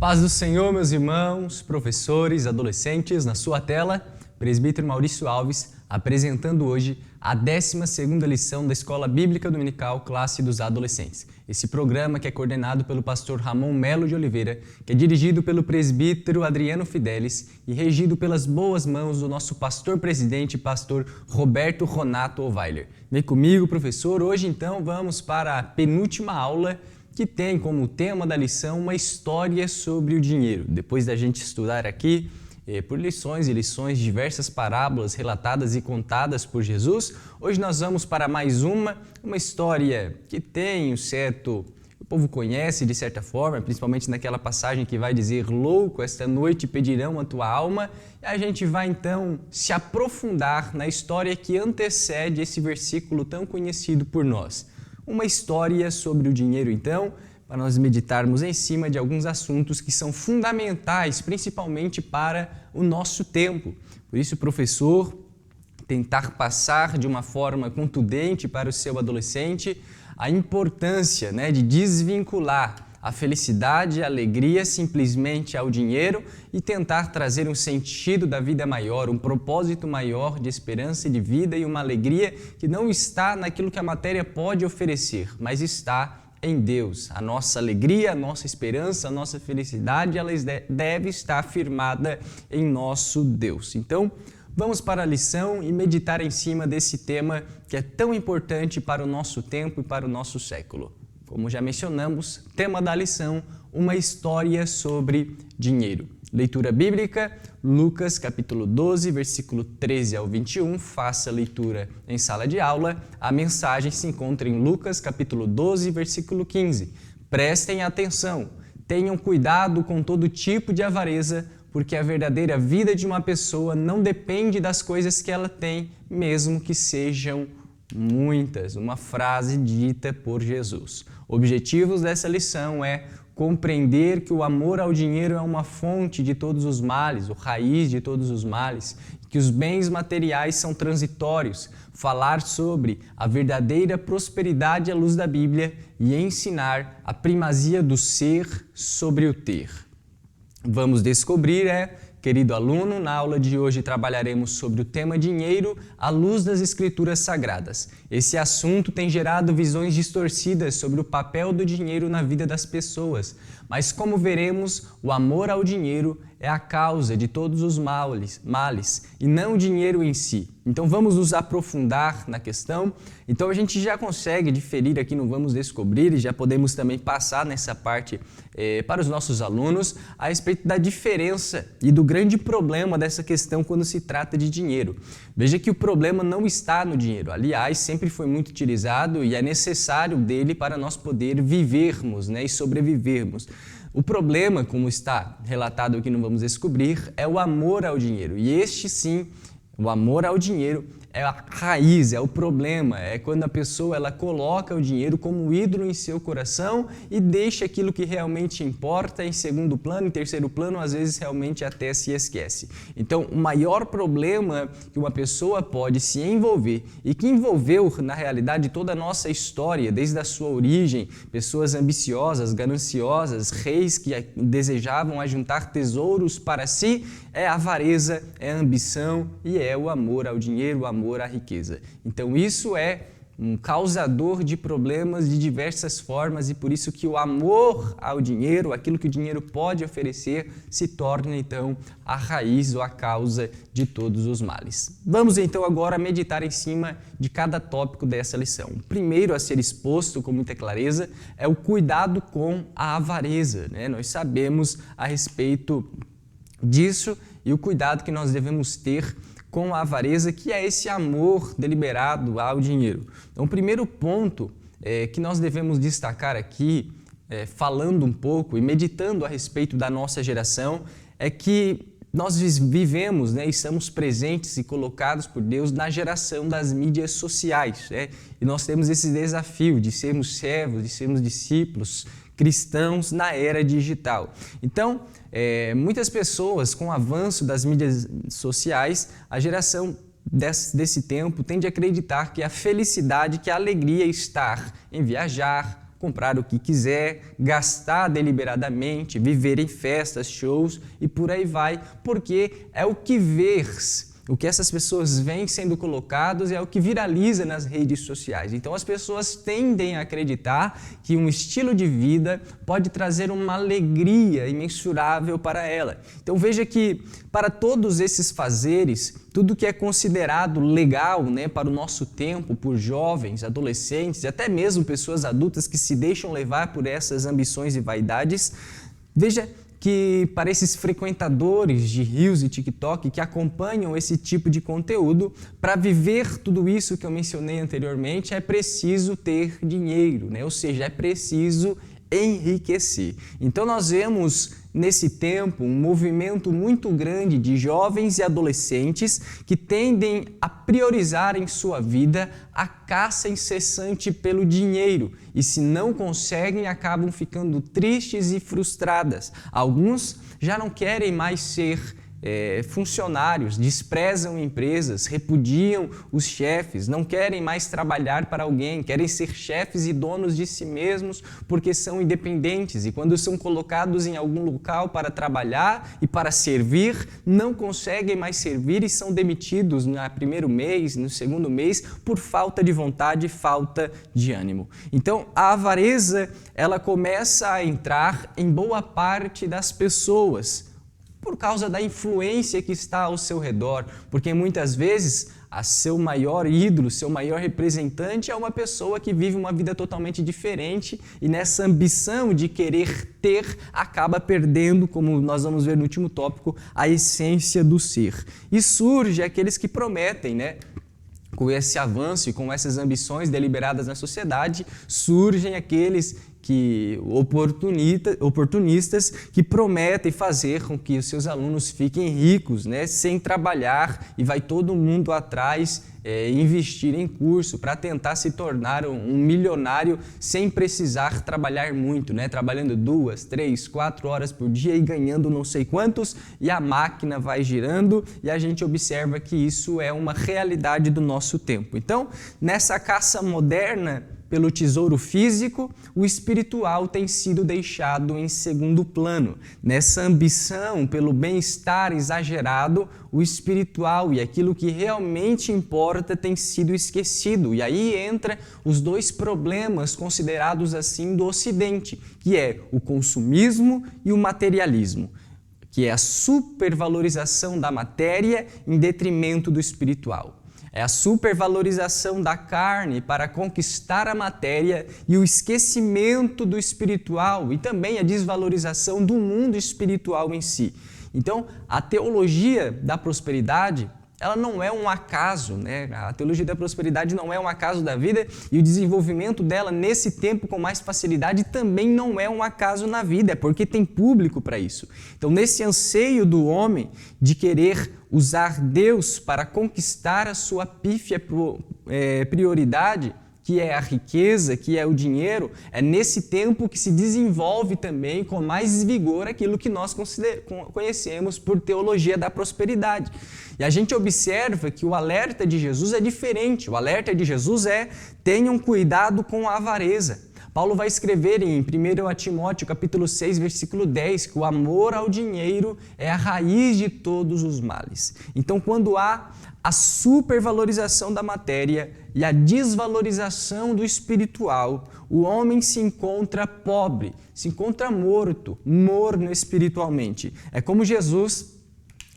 Paz do Senhor, meus irmãos, professores, adolescentes, na sua tela, Presbítero Maurício Alves, apresentando hoje a 12ª lição da Escola Bíblica Dominical Classe dos Adolescentes. Esse programa que é coordenado pelo pastor Ramon Melo de Oliveira, que é dirigido pelo presbítero Adriano Fidelis e regido pelas boas mãos do nosso pastor-presidente, pastor Roberto Ronato Ovailer. Vem comigo, professor. Hoje, então, vamos para a penúltima aula que tem como tema da lição uma história sobre o dinheiro. Depois da gente estudar aqui por lições e lições diversas parábolas relatadas e contadas por Jesus, hoje nós vamos para mais uma história que tem um certo... O povo conhece de certa forma, principalmente naquela passagem que vai dizer: louco, esta noite pedirão a tua alma. E a gente vai então se aprofundar na história que antecede esse versículo tão conhecido por nós. Uma história sobre o dinheiro, então, para nós meditarmos em cima de alguns assuntos que são fundamentais, principalmente para o nosso tempo. Por isso, professor, tentar passar de uma forma contundente para o seu adolescente a importância, de desvincular a felicidade e a alegria simplesmente ao dinheiro e tentar trazer um sentido da vida maior, um propósito maior de esperança e de vida e uma alegria que não está naquilo que a matéria pode oferecer, mas está em Deus. A nossa alegria, a nossa esperança, a nossa felicidade, ela deve estar firmada em nosso Deus. Então, vamos para a lição e meditar em cima desse tema que é tão importante para o nosso tempo e para o nosso século. Como já mencionamos, tema da lição, uma história sobre dinheiro. Leitura bíblica, Lucas capítulo 12, versículo 13 ao 21, faça a leitura em sala de aula. A mensagem se encontra em Lucas capítulo 12, versículo 15. Prestem atenção, tenham cuidado com todo tipo de avareza, porque a verdadeira vida de uma pessoa não depende das coisas que ela tem, mesmo que sejam muitas. Uma frase dita por Jesus. Objetivos dessa lição é compreender que o amor ao dinheiro é uma fonte de todos os males, ou raiz de todos os males, que os bens materiais são transitórios, falar sobre a verdadeira prosperidade à luz da Bíblia e ensinar a primazia do ser sobre o ter. Vamos descobrir, querido aluno, na aula de hoje trabalharemos sobre o tema dinheiro à luz das Escrituras Sagradas. Esse assunto tem gerado visões distorcidas sobre o papel do dinheiro na vida das pessoas, mas como veremos, o amor ao dinheiro é a causa de todos os males e não o dinheiro em si. Então vamos nos aprofundar na questão. Então a gente já consegue diferir aqui no Vamos Descobrir e já podemos também passar nessa parte para os nossos alunos a respeito da diferença e do grande problema dessa questão quando se trata de dinheiro. Veja que o problema não está no dinheiro, aliás, sempre foi muito utilizado e é necessário dele para nós poder vivermos e sobrevivermos. O problema, como está relatado aqui no Vamos Descobrir, é o amor ao dinheiro. E este sim, o amor ao dinheiro é a raiz, é o problema, é quando a pessoa ela coloca o dinheiro como ídolo em seu coração e deixa aquilo que realmente importa em segundo plano, em terceiro plano, às vezes realmente até se esquece. Então, o maior problema que uma pessoa pode se envolver e que envolveu, na realidade, toda a nossa história, desde a sua origem, pessoas ambiciosas, gananciosas, reis que desejavam ajuntar tesouros para si, é a avareza, é a ambição e é o amor ao dinheiro, o amor à riqueza. Então isso é um causador de problemas de diversas formas e por isso que o amor ao dinheiro, aquilo que o dinheiro pode oferecer, se torna então a raiz ou a causa de todos os males. Vamos então agora meditar em cima de cada tópico dessa lição. O primeiro a ser exposto com muita clareza é o cuidado com a avareza. Nós sabemos a respeito disso e o cuidado que nós devemos ter com a avareza, que é esse amor deliberado ao dinheiro. Então, o primeiro ponto que nós devemos destacar aqui, falando um pouco e meditando a respeito da nossa geração, é que nós vivemos, e estamos presentes e colocados por Deus na geração das mídias sociais. E nós temos esse desafio de sermos servos, de sermos discípulos cristãos na era digital. Então, muitas pessoas, com o avanço das mídias sociais, a geração desse tempo tende a acreditar que a felicidade, que a alegria está em viajar, comprar o que quiser, gastar deliberadamente, viver em festas, shows e por aí vai, porque é o que vês. O que essas pessoas veem sendo colocados é o que viraliza nas redes sociais. Então as pessoas tendem a acreditar que um estilo de vida pode trazer uma alegria imensurável para ela. Então veja que para todos esses fazeres, tudo que é considerado legal, para o nosso tempo, por jovens, adolescentes e até mesmo pessoas adultas que se deixam levar por essas ambições e vaidades, veja que para esses frequentadores de Reels e TikTok que acompanham esse tipo de conteúdo, para viver tudo isso que eu mencionei anteriormente, é preciso ter dinheiro, ou seja, é preciso enriquecer. Então nós vemos nesse tempo um movimento muito grande de jovens e adolescentes que tendem a priorizar em sua vida a caça incessante pelo dinheiro e se não conseguem acabam ficando tristes e frustradas. Alguns já não querem mais ser funcionários, desprezam empresas, repudiam os chefes, não querem mais trabalhar para alguém, querem ser chefes e donos de si mesmos porque são independentes e quando são colocados em algum local para trabalhar e para servir, não conseguem mais servir e são demitidos no primeiro mês, no segundo mês, por falta de vontade, falta de ânimo. Então, a avareza, ela começa a entrar em boa parte das pessoas, por causa da influência que está ao seu redor, porque muitas vezes seu maior ídolo, seu maior representante é uma pessoa que vive uma vida totalmente diferente e nessa ambição de querer ter, acaba perdendo, como nós vamos ver no último tópico, a essência do ser. E surge aqueles que prometem, com esse avanço e com essas ambições deliberadas na sociedade, surgem aqueles oportunistas que prometem fazer com que os seus alunos fiquem ricos, sem trabalhar e vai todo mundo atrás investir em curso para tentar se tornar um milionário sem precisar trabalhar muito, trabalhando 2, 3, 4 horas por dia e ganhando não sei quantos e a máquina vai girando e a gente observa que isso é uma realidade do nosso tempo. Então, nessa caça moderna pelo tesouro físico, o espiritual tem sido deixado em segundo plano. Nessa ambição pelo bem-estar exagerado, o espiritual e aquilo que realmente importa tem sido esquecido. E aí entra os dois problemas considerados assim do Ocidente, que é o consumismo e o materialismo, que é a supervalorização da matéria em detrimento do espiritual. É a supervalorização da carne para conquistar a matéria e o esquecimento do espiritual e também a desvalorização do mundo espiritual em si. Então, a teologia da prosperidade, ela não é um acaso, A teologia da prosperidade não é um acaso da vida e o desenvolvimento dela nesse tempo com mais facilidade também não é um acaso na vida, é porque tem público para isso. Então, nesse anseio do homem de querer usar Deus para conquistar a sua pífia prioridade, que é a riqueza, que é o dinheiro, é nesse tempo que se desenvolve também com mais vigor aquilo que nós conhecemos por teologia da prosperidade. E a gente observa que o alerta de Jesus é diferente. O alerta de Jesus é: tenham cuidado com a avareza. Paulo vai escrever em 1 Timóteo capítulo 6, versículo 10, que o amor ao dinheiro é a raiz de todos os males. Então, quando há a supervalorização da matéria e a desvalorização do espiritual, o homem se encontra pobre, se encontra morno espiritualmente. É como Jesus,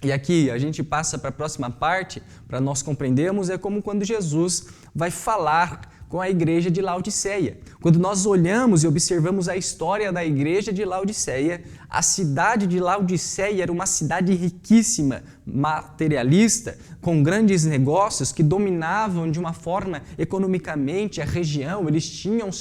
e aqui a gente passa para a próxima parte, para nós compreendermos, é como quando Jesus vai falar com a igreja de Laodiceia. Quando nós olhamos e observamos a história da igreja de Laodiceia, a cidade de Laodiceia era uma cidade riquíssima, materialista, com grandes negócios que dominavam de uma forma economicamente a região. Eles tinham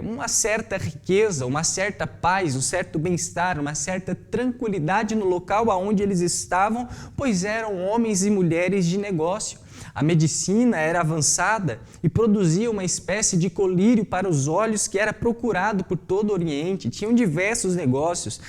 uma certa riqueza, uma certa paz, um certo bem-estar, uma certa tranquilidade no local onde eles estavam, pois eram homens e mulheres de negócio. A medicina era avançada e produzia uma espécie de colírio para os olhos que era procurado por todo o Oriente. Tinham diversos negócios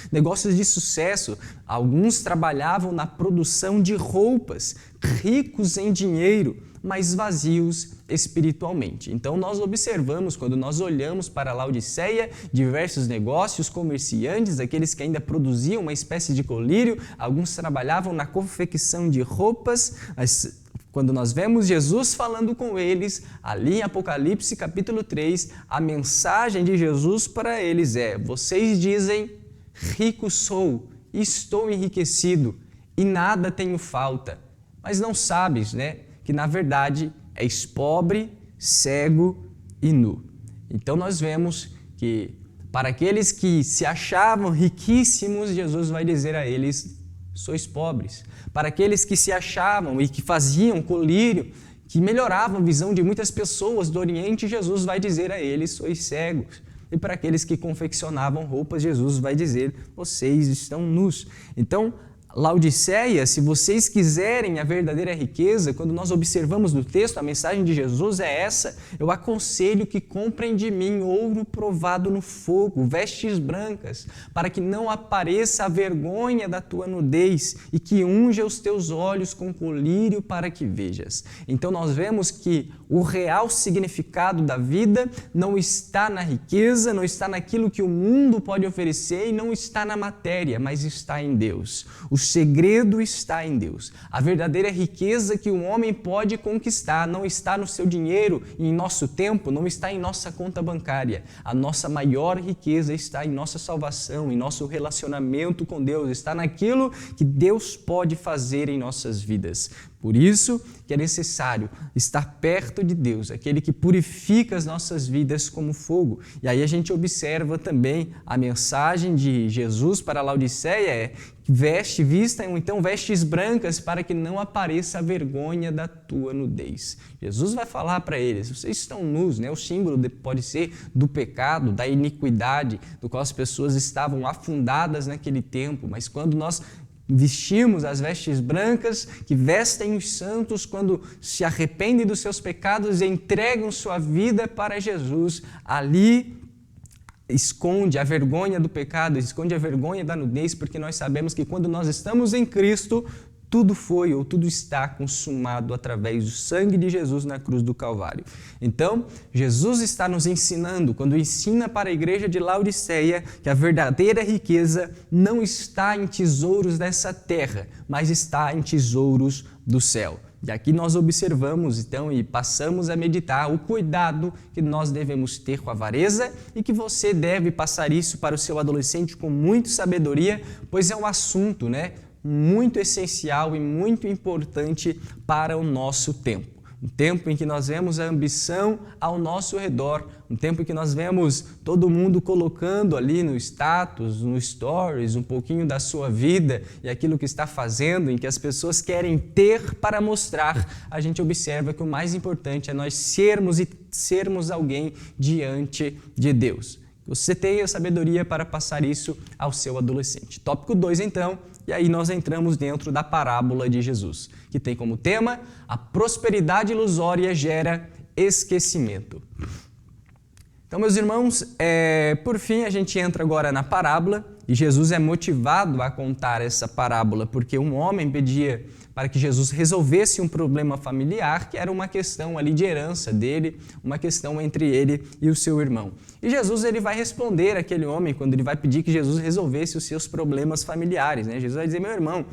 de sucesso. Alguns trabalhavam na produção de roupas, ricos em dinheiro. mas vazios espiritualmente. Então nós observamos, quando nós olhamos para Laodiceia, diversos negócios, comerciantes, aqueles que ainda produziam uma espécie de colírio, alguns trabalhavam na confecção de roupas, mas quando nós vemos Jesus falando com eles, ali em Apocalipse capítulo 3, a mensagem de Jesus para eles é: vocês dizem, rico sou, estou enriquecido e nada tenho falta, mas não sabes, que na verdade és pobre, cego e nu. Então nós vemos que para aqueles que se achavam riquíssimos, Jesus vai dizer a eles: sois pobres. Para aqueles que se achavam e que faziam colírio, que melhoravam a visão de muitas pessoas do Oriente, Jesus vai dizer a eles: sois cegos. E para aqueles que confeccionavam roupas, Jesus vai dizer: vocês estão nus. Então, Laodiceia, se vocês quiserem a verdadeira riqueza, quando nós observamos no texto, a mensagem de Jesus é essa: eu aconselho que comprem de mim ouro provado no fogo, vestes brancas, para que não apareça a vergonha da tua nudez, e que unja os teus olhos com colírio para que vejas. Então nós vemos que o real significado da vida não está na riqueza, não está naquilo que o mundo pode oferecer e não está na matéria, mas está em Deus. O segredo está em Deus. A verdadeira riqueza que o homem pode conquistar não está no seu dinheiro e em nosso tempo, não está em nossa conta bancária. A nossa maior riqueza está em nossa salvação, em nosso relacionamento com Deus, está naquilo que Deus pode fazer em nossas vidas. Por isso que é necessário estar perto de Deus, aquele que purifica as nossas vidas como fogo. E aí a gente observa também a mensagem de Jesus para Laodiceia é: vistam então vestes brancas para que não apareça a vergonha da tua nudez. Jesus vai falar para eles: vocês estão nus, O símbolo pode ser do pecado, da iniquidade, do qual as pessoas estavam afundadas naquele tempo, mas quando nós vestimos as vestes brancas que vestem os santos quando se arrependem dos seus pecados e entregam sua vida para Jesus, ali esconde a vergonha do pecado, esconde a vergonha da nudez, porque nós sabemos que quando nós estamos em Cristo, tudo foi ou tudo está consumado através do sangue de Jesus na cruz do Calvário. Então, Jesus está nos ensinando, quando ensina para a igreja de Laodiceia, que a verdadeira riqueza não está em tesouros dessa terra, mas está em tesouros do céu. E aqui nós observamos, então, e passamos a meditar o cuidado que nós devemos ter com a avareza e que você deve passar isso para o seu adolescente com muita sabedoria, pois é um assunto, muito essencial e muito importante para o nosso tempo. Um tempo em que nós vemos a ambição ao nosso redor, um tempo em que nós vemos todo mundo colocando ali no status, no stories, um pouquinho da sua vida e aquilo que está fazendo, em que as pessoas querem ter para mostrar. A gente observa que o mais importante é nós sermos alguém diante de Deus. Você tenha sabedoria para passar isso ao seu adolescente. Tópico 2, então, e aí nós entramos dentro da parábola de Jesus, que tem como tema: a prosperidade ilusória gera esquecimento. Então, meus irmãos, por fim, a gente entra agora na parábola, e Jesus é motivado a contar essa parábola porque um homem pedia para que Jesus resolvesse um problema familiar, que era uma questão ali de herança dele, uma questão entre ele e o seu irmão. E Jesus ele vai responder àquele homem quando ele vai pedir que Jesus resolvesse os seus problemas familiares. Jesus vai dizer: meu irmão,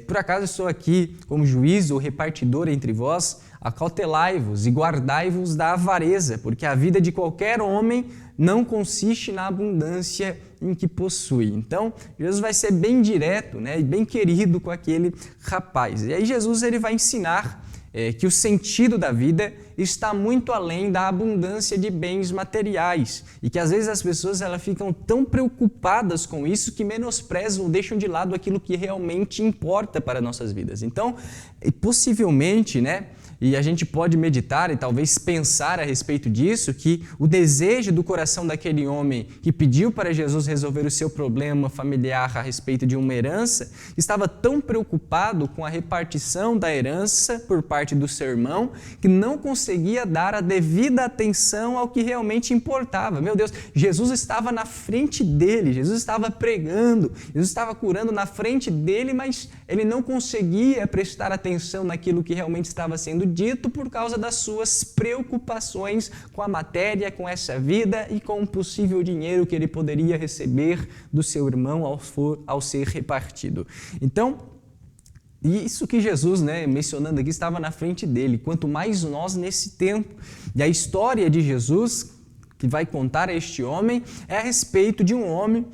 por acaso eu estou aqui como juiz ou repartidor entre vós? Acautelai-vos e guardai-vos da avareza, porque a vida de qualquer homem não consiste na abundância em que possui. Então, Jesus vai ser bem direto, e bem querido com aquele rapaz. E aí Jesus ele vai ensinar que o sentido da vida está muito além da abundância de bens materiais e que às vezes as pessoas elas ficam tão preocupadas com isso que menosprezam ou deixam de lado aquilo que realmente importa para nossas vidas. Então, possivelmente, e a gente pode meditar e talvez pensar a respeito disso, que o desejo do coração daquele homem que pediu para Jesus resolver o seu problema familiar a respeito de uma herança, estava tão preocupado com a repartição da herança por parte do seu irmão, que não conseguia dar a devida atenção ao que realmente importava. Meu Deus, Jesus estava na frente dele, Jesus estava pregando, Jesus estava curando na frente dele, mas ele não conseguia prestar atenção naquilo que realmente estava sendo dito por causa das suas preocupações com a matéria, com essa vida e com o possível dinheiro que ele poderia receber do seu irmão ao ser repartido. Então, isso que Jesus, mencionando aqui, estava na frente dele, quanto mais nós nesse tempo. E a história de Jesus, que vai contar a este homem, é a respeito de um homem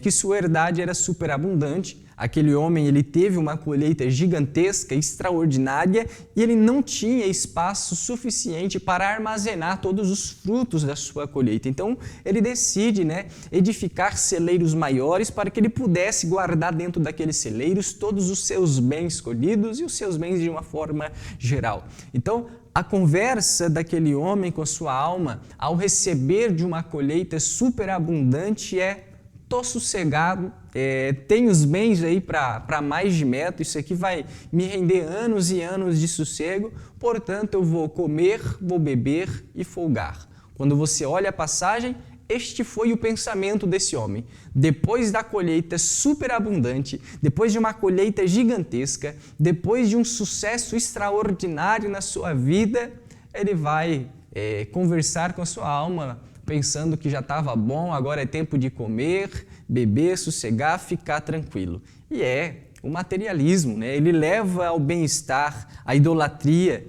que sua herdade era superabundante. Aquele homem, ele teve uma colheita gigantesca, extraordinária, e ele não tinha espaço suficiente para armazenar todos os frutos da sua colheita. Então, ele decide, edificar celeiros maiores para que ele pudesse guardar dentro daqueles celeiros todos os seus bens colhidos e os seus bens de uma forma geral. Então, a conversa daquele homem com sua alma, ao receber de uma colheita superabundante, estou sossegado, tenho os bens aí para mais de metro, isso aqui vai me render anos e anos de sossego, portanto eu vou comer, vou beber e folgar. Quando você olha a passagem, este foi o pensamento desse homem. Depois da colheita superabundante, depois de uma colheita gigantesca, depois de um sucesso extraordinário na sua vida, ele vai conversar com a sua alma, pensando que já estava bom, agora é tempo de comer, beber, sossegar, ficar tranquilo. E o materialismo, ele leva ao bem-estar, a idolatria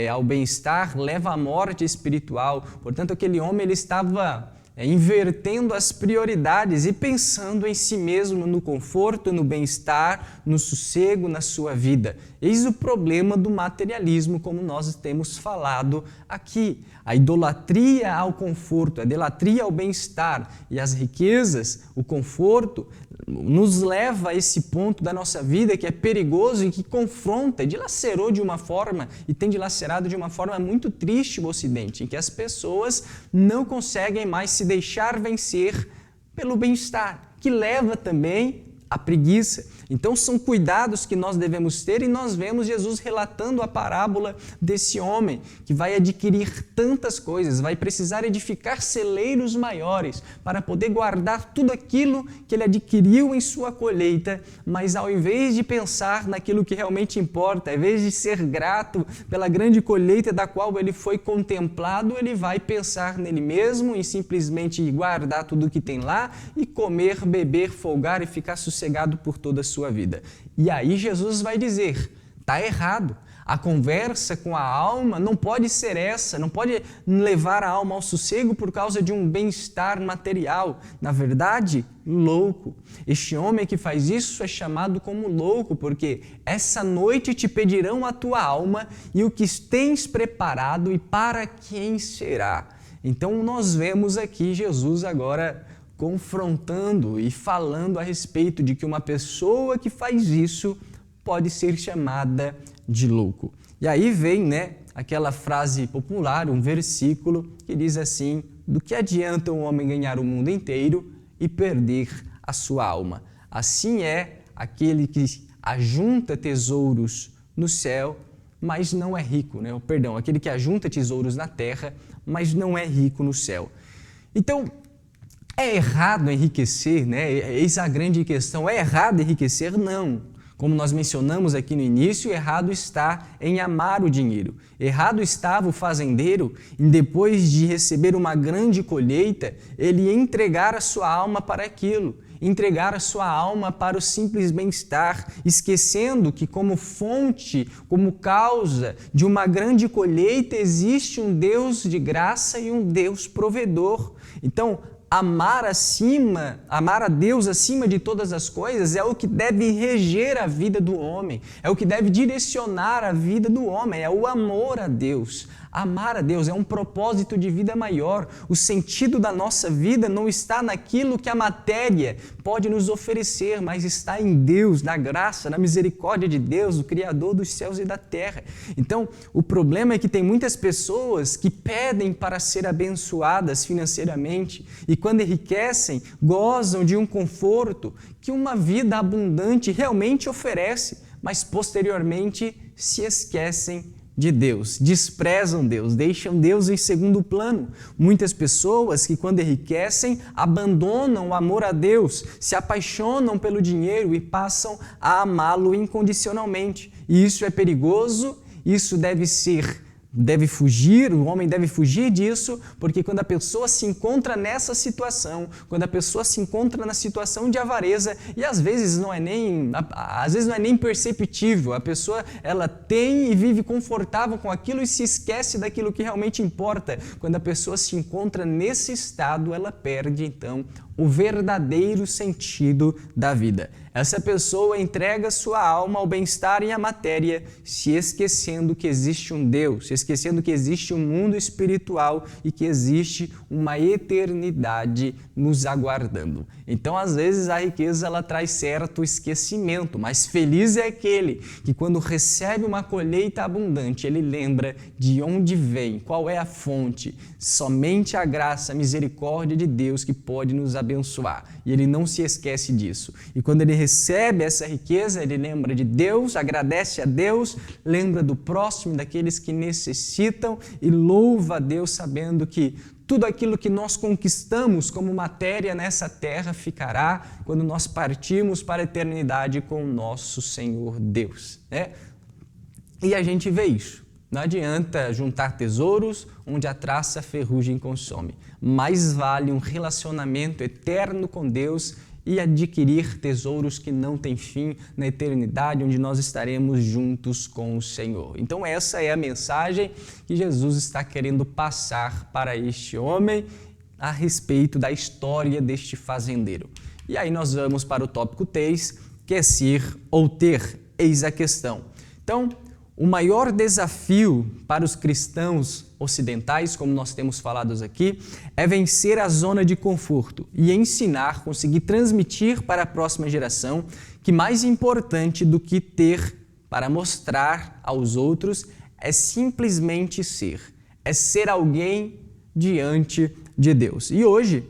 ao bem-estar, leva à morte espiritual. Portanto, aquele homem ele estava invertendo as prioridades e pensando em si mesmo, no conforto, no bem-estar, no sossego, na sua vida. Eis o problema do materialismo, como nós temos falado aqui. A idolatria ao conforto, a idolatria ao bem-estar e as riquezas, o conforto, nos leva a esse ponto da nossa vida que é perigoso e que confronta, dilacerou de uma forma e tem dilacerado de uma forma muito triste o Ocidente, em que as pessoas não conseguem mais se deixar vencer pelo bem-estar, que leva também à preguiça. Então são cuidados que nós devemos ter e nós vemos Jesus relatando a parábola desse homem que vai adquirir tantas coisas, vai precisar edificar celeiros maiores para poder guardar tudo aquilo que ele adquiriu em sua colheita, mas ao invés de pensar naquilo que realmente importa, ao invés de ser grato pela grande colheita da qual ele foi contemplado, ele vai pensar nele mesmo e simplesmente guardar tudo que tem lá e comer, beber, folgar e ficar sossegado por toda a sua vida. E aí Jesus vai dizer, está errado. A conversa com a alma não pode ser essa, não pode levar a alma ao sossego por causa de um bem-estar material. Na verdade, louco. Este homem que faz isso é chamado como louco, porque essa noite te pedirão a tua alma e o que tens preparado e para quem será. Então nós vemos aqui Jesus agora confrontando e falando a respeito de que uma pessoa que faz isso pode ser chamada de louco. E aí vem, aquela frase popular, um versículo que diz assim, do que adianta um homem ganhar o mundo inteiro e perder a sua alma? Assim é aquele que ajunta tesouros no céu, mas não é rico, aquele que ajunta tesouros na terra, mas não é rico no céu. Então, é errado enriquecer, Eis a grande questão. É errado enriquecer? Não. Como nós mencionamos aqui no início, errado está em amar o dinheiro. Errado estava o fazendeiro em, depois de receber uma grande colheita, ele entregar a sua alma para aquilo, entregar a sua alma para o simples bem-estar, esquecendo que como fonte, como causa de uma grande colheita, existe um Deus de graça e um Deus provedor. Então, amar a Deus acima de todas as coisas é o que deve reger a vida do homem, é o que deve direcionar a vida do homem, é o amor a Deus. Amar a Deus é um propósito de vida maior. O sentido da nossa vida não está naquilo que a matéria pode nos oferecer, mas está em Deus, na graça, na misericórdia de Deus, o Criador dos céus e da terra. Então, o problema é que tem muitas pessoas que pedem para ser abençoadas financeiramente e quando enriquecem, gozam de um conforto que uma vida abundante realmente oferece, mas posteriormente se esquecem de Deus, desprezam Deus, deixam Deus em segundo plano. Muitas pessoas que quando enriquecem, abandonam o amor a Deus, se apaixonam pelo dinheiro e passam a amá-lo incondicionalmente. E isso é perigoso isso deve fugir, o homem deve fugir disso, porque quando a pessoa se encontra nessa situação, quando a pessoa se encontra na situação de avareza, e às vezes não é nem perceptível, a pessoa ela tem e vive confortável com aquilo e se esquece daquilo que realmente importa. Quando a pessoa se encontra nesse estado, ela perde então o verdadeiro sentido da vida. Essa pessoa entrega sua alma ao bem-estar e à matéria, se esquecendo que existe um Deus, se esquecendo que existe um mundo espiritual e que existe uma eternidade nos aguardando. Então, às vezes, a riqueza ela traz certo esquecimento, mas feliz é aquele que, quando recebe uma colheita abundante, ele lembra de onde vem, qual é a fonte. Somente a graça, a misericórdia de Deus que pode nos abençoar. E ele não se esquece disso. E quando ele recebe essa riqueza, ele lembra de Deus, agradece a Deus, lembra do próximo, daqueles que necessitam e louva a Deus sabendo que tudo aquilo que nós conquistamos como matéria nessa terra ficará quando nós partirmos para a eternidade com o nosso Senhor Deus, né? E a gente vê isso. Não adianta juntar tesouros onde a traça a ferrugem consome. Mais vale um relacionamento eterno com Deus e adquirir tesouros que não têm fim na eternidade, onde nós estaremos juntos com o Senhor. Então essa é a mensagem que Jesus está querendo passar para este homem a respeito da história deste fazendeiro. E aí nós vamos para o tópico 3, que é ser ou ter, eis a questão. Então, o maior desafio para os cristãos ocidentais, como nós temos falado aqui, é vencer a zona de conforto e ensinar, conseguir transmitir para a próxima geração que mais importante do que ter para mostrar aos outros é simplesmente é ser alguém diante de Deus. E hoje,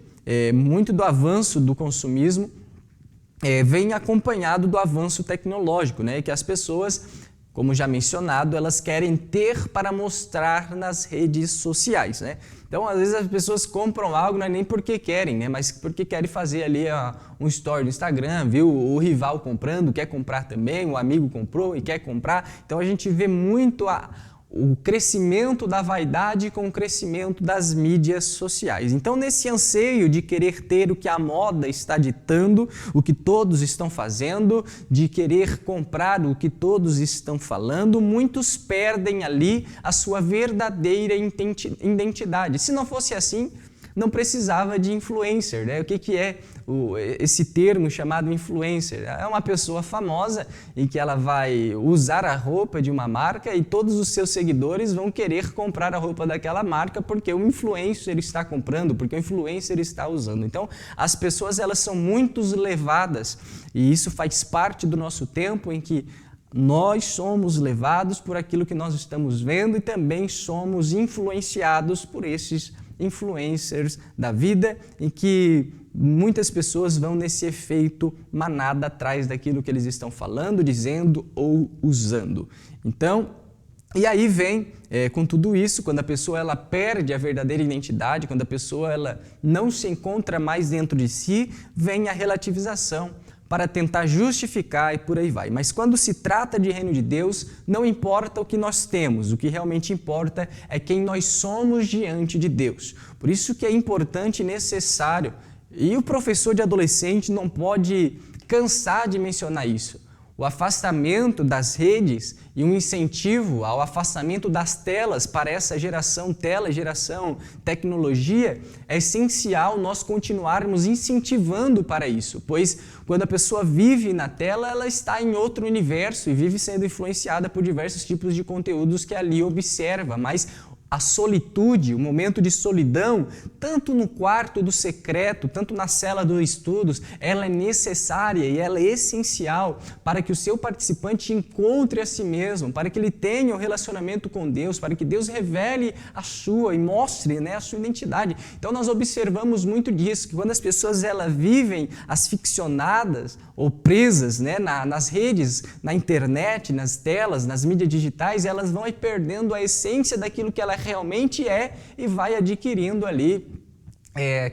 muito do avanço do consumismo vem acompanhado do avanço tecnológico, né? Que as pessoas, como já mencionado, elas querem ter para mostrar nas redes sociais, né? Então, às vezes as pessoas compram algo não é nem porque querem, né? Mas porque querem fazer ali um story no Instagram, viu o rival comprando, quer comprar também, o amigo comprou e quer comprar. Então, a gente vê muito o crescimento da vaidade com o crescimento das mídias sociais. Então, nesse anseio de querer ter o que a moda está ditando, o que todos estão fazendo, de querer comprar o que todos estão falando, muitos perdem ali a sua verdadeira identidade. Se não fosse assim, não precisava de influencer, né? O que é esse termo chamado influencer? É uma pessoa famosa em que ela vai usar a roupa de uma marca e todos os seus seguidores vão querer comprar a roupa daquela marca porque o influencer está comprando, porque o influencer está usando. Então, as pessoas elas são muito levadas e isso faz parte do nosso tempo em que nós somos levados por aquilo que nós estamos vendo e também somos influenciados por esses influencers da vida, em que muitas pessoas vão nesse efeito manada atrás daquilo que eles estão falando, dizendo ou usando. Então, e aí vem, com tudo isso, quando a pessoa ela perde a verdadeira identidade, quando a pessoa ela não se encontra mais dentro de si, vem a relativização para tentar justificar e por aí vai. Mas quando se trata de reino de Deus, não importa o que nós temos, o que realmente importa é quem nós somos diante de Deus. Por isso que é importante e necessário, e o professor de adolescente não pode cansar de mencionar isso, o afastamento das redes e um incentivo ao afastamento das telas para essa geração geração tecnologia, é essencial nós continuarmos incentivando para isso, pois quando a pessoa vive na tela, ela está em outro universo e vive sendo influenciada por diversos tipos de conteúdos que ali observa, mas a solitude, o momento de solidão, tanto no quarto do secreto, tanto na cela dos estudos, ela é necessária e ela é essencial para que o seu participante encontre a si mesmo, para que ele tenha um relacionamento com Deus, para que Deus revele a sua e mostre, né, a sua identidade. Então nós observamos muito disso, que quando as pessoas elas vivem asficcionadas ou presas, né, nas redes, na internet, nas telas, nas mídias digitais, elas vão aí perdendo a essência daquilo que ela realmente é e vai adquirindo ali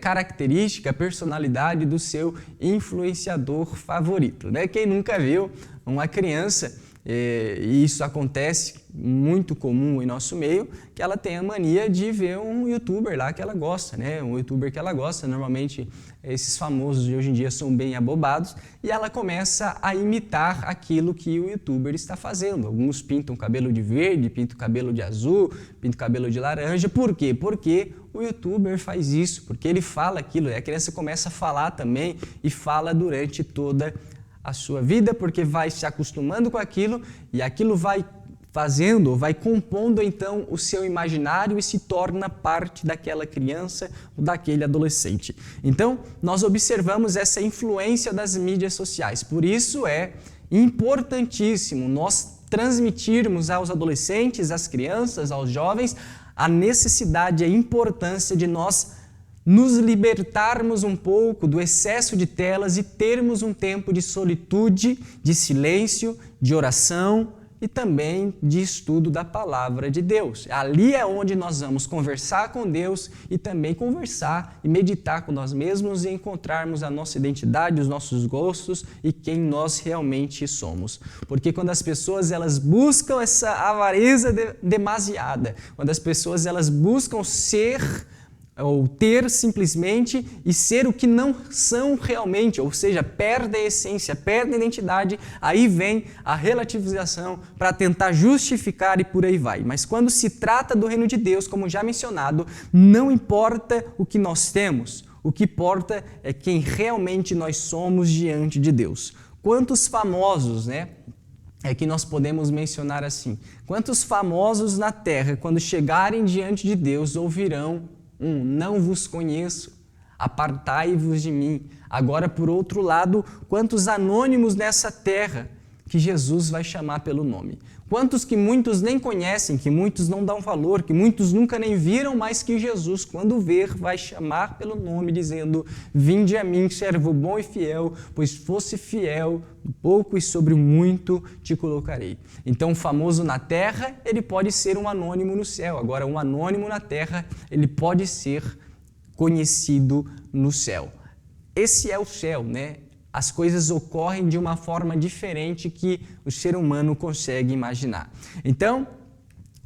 característica, personalidade do seu influenciador favorito, né? Quem nunca viu uma criança e isso acontece muito comum em nosso meio, que ela tem a mania de ver um youtuber lá que ela gosta, né? Um youtuber que ela gosta, normalmente esses famosos de hoje em dia são bem abobados, e ela começa a imitar aquilo que o youtuber está fazendo. Alguns pintam o cabelo de verde, pintam o cabelo de azul, pintam o cabelo de laranja. Por quê? Porque o youtuber faz isso, porque ele fala aquilo, e a criança começa a falar também e fala durante toda a sua vida, porque vai se acostumando com aquilo e aquilo vai fazendo, vai compondo então o seu imaginário e se torna parte daquela criança ou daquele adolescente. Então, nós observamos essa influência das mídias sociais. Por isso é importantíssimo nós transmitirmos aos adolescentes, às crianças, aos jovens, a necessidade e a importância de nós nos libertarmos um pouco do excesso de telas e termos um tempo de solitude, de silêncio, de oração e também de estudo da palavra de Deus. Ali é onde nós vamos conversar com Deus e também conversar e meditar com nós mesmos e encontrarmos a nossa identidade, os nossos gostos e quem nós realmente somos. Porque quando as pessoas elas buscam essa avareza demasiada, quando as pessoas elas buscam ser ou ter simplesmente e ser o que não são realmente, ou seja, perdem a essência, perdem a identidade, aí vem a relativização para tentar justificar e por aí vai. Mas quando se trata do reino de Deus, como já mencionado, não importa o que nós temos, o que importa é quem realmente nós somos diante de Deus. Quantos famosos, né? É que nós podemos mencionar assim, quantos famosos na terra, quando chegarem diante de Deus, ouvirão não vos conheço, apartai-vos de mim. Agora, por outro lado, quantos anônimos nessa terra que Jesus vai chamar pelo nome. Quantos que muitos nem conhecem, que muitos não dão valor, que muitos nunca nem viram, mas que Jesus, quando ver, vai chamar pelo nome, dizendo: vinde a mim, servo bom e fiel, pois fosse fiel, pouco e sobre o muito te colocarei. Então, o famoso na terra, ele pode ser um anônimo no céu. Agora, um anônimo na terra, ele pode ser conhecido no céu. Esse é o céu, né? As coisas ocorrem de uma forma diferente que o ser humano consegue imaginar. Então,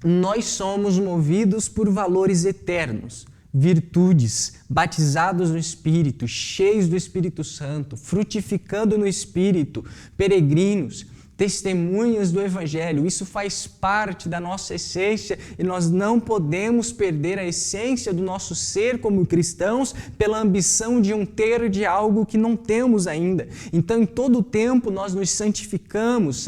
nós somos movidos por valores eternos, virtudes, batizados no Espírito, cheios do Espírito Santo, frutificando no Espírito, peregrinos, testemunhas do Evangelho. Isso faz parte da nossa essência e nós não podemos perder a essência do nosso ser como cristãos pela ambição de ter de algo que não temos ainda. Então, em todo o tempo, nós nos santificamos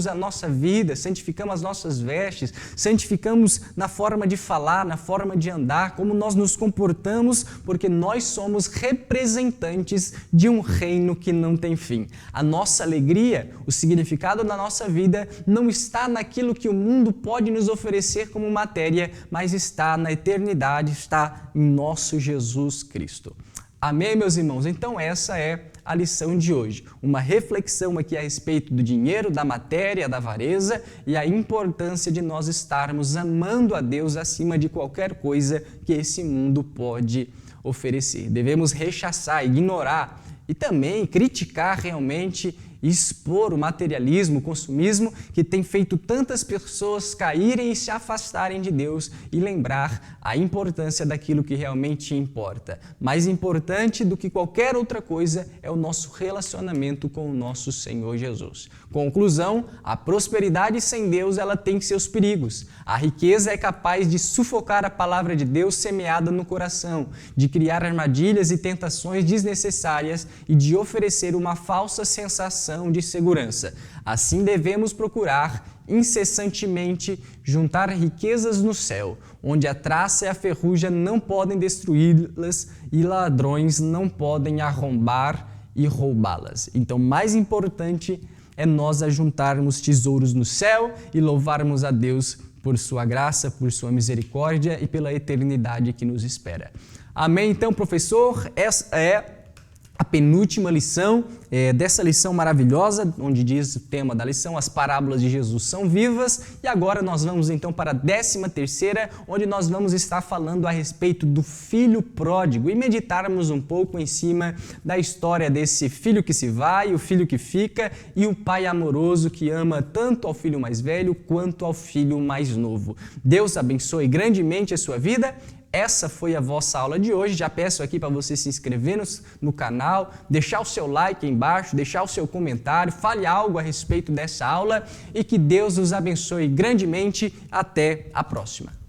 a nossa vida, santificamos as nossas vestes, santificamos na forma de falar, na forma de andar, como nós nos comportamos, porque nós somos representantes de um reino que não tem fim. A nossa alegria, o significado da nossa vida não está naquilo que o mundo pode nos oferecer como matéria, mas está na eternidade, está em nosso Jesus Cristo. Amém, meus irmãos? Então essa é a lição de hoje. Uma reflexão aqui a respeito do dinheiro, da matéria, da avareza e a importância de nós estarmos amando a Deus acima de qualquer coisa que esse mundo pode oferecer. Devemos rechaçar, ignorar e também criticar realmente e expor o materialismo, o consumismo que tem feito tantas pessoas caírem e se afastarem de Deus e lembrar a importância daquilo que realmente importa. Mais importante do que qualquer outra coisa é o nosso relacionamento com o nosso Senhor Jesus. Conclusão, a prosperidade sem Deus ela tem seus perigos. A riqueza é capaz de sufocar a palavra de Deus semeada no coração, de criar armadilhas e tentações desnecessárias e de oferecer uma falsa sensação de segurança. Assim devemos procurar incessantemente juntar riquezas no céu, onde a traça e a ferrugem não podem destruí-las e ladrões não podem arrombar e roubá-las. Então, mais importante é nós ajuntarmos tesouros no céu e louvarmos a Deus por sua graça, por sua misericórdia e pela eternidade que nos espera. Amém? Então, professor, essa é a penúltima lição dessa lição maravilhosa, onde diz o tema da lição, as parábolas de Jesus são vivas. E agora nós vamos então para a 13ª, onde nós vamos estar falando a respeito do filho pródigo e meditarmos um pouco em cima da história desse filho que se vai, o filho que fica e o pai amoroso que ama tanto ao filho mais velho quanto ao filho mais novo. Deus abençoe grandemente a sua vida. Essa foi a vossa aula de hoje. Já peço aqui para você se inscrever no canal, deixar o seu like aí embaixo, deixar o seu comentário, fale algo a respeito dessa aula e que Deus os abençoe grandemente. Até a próxima.